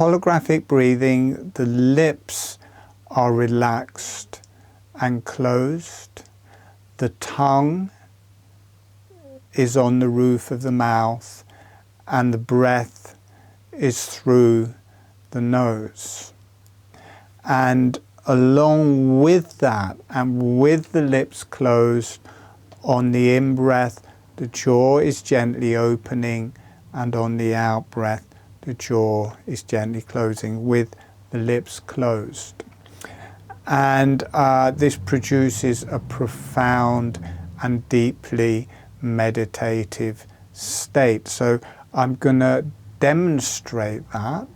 holographic breathing, the lips are relaxed and closed. The tongue is on the roof of the mouth, and the breath is through the nose. And along with that, and with the lips closed, on the in-breath, the jaw is gently opening, and on the out-breath, the jaw is gently closing with the lips closed. And this produces a profound and deeply meditative state. So I'm going to demonstrate that.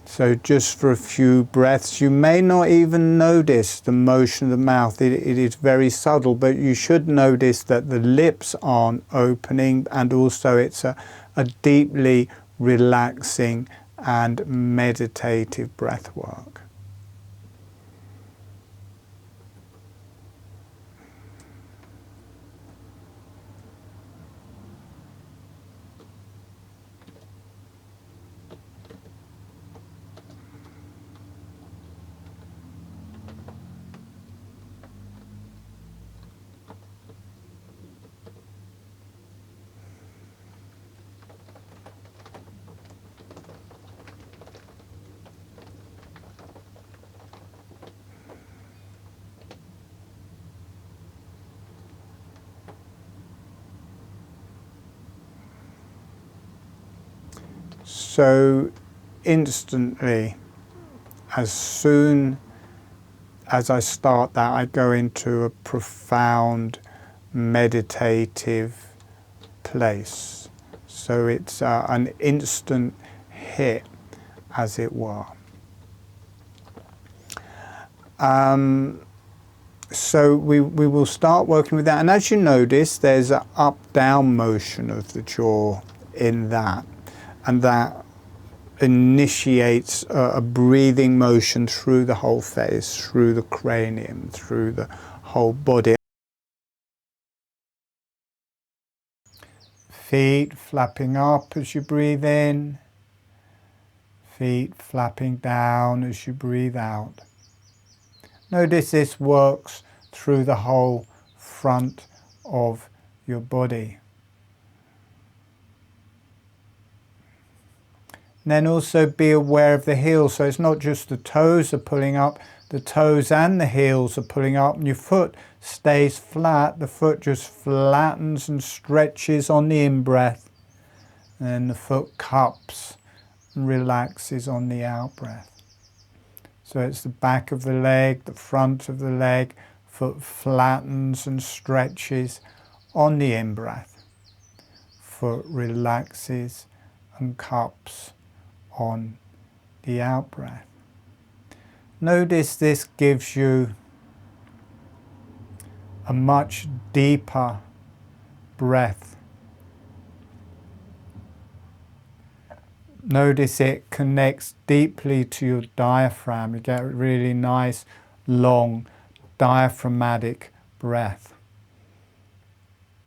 So just for a few breaths, you may not even notice the motion of the mouth. It is very subtle, but you should notice that the lips aren't opening, and also it's a deeply relaxing and meditative breath work. So instantly, as soon as I start that, I go into a profound meditative place. So it's an instant hit, as it were. So we will start working with that. And as you notice, there's an up-down motion of the jaw in that. And that initiates a breathing motion through the whole face, through the cranium, through the whole body. Feet flapping up as you breathe in, feet flapping down as you breathe out. Notice this works through the whole front of your body. And then also be aware of the heels. So it's not just the toes are pulling up, the toes and the heels are pulling up, and your foot stays flat. The foot just flattens and stretches on the in-breath. And then the foot cups and relaxes on the out-breath. So it's the back of the leg, the front of the leg, foot flattens and stretches on the in-breath. Foot relaxes and cups on the out-breath. Notice this gives you a much deeper breath. Notice it connects deeply to your diaphragm. You get a really nice, long, diaphragmatic breath.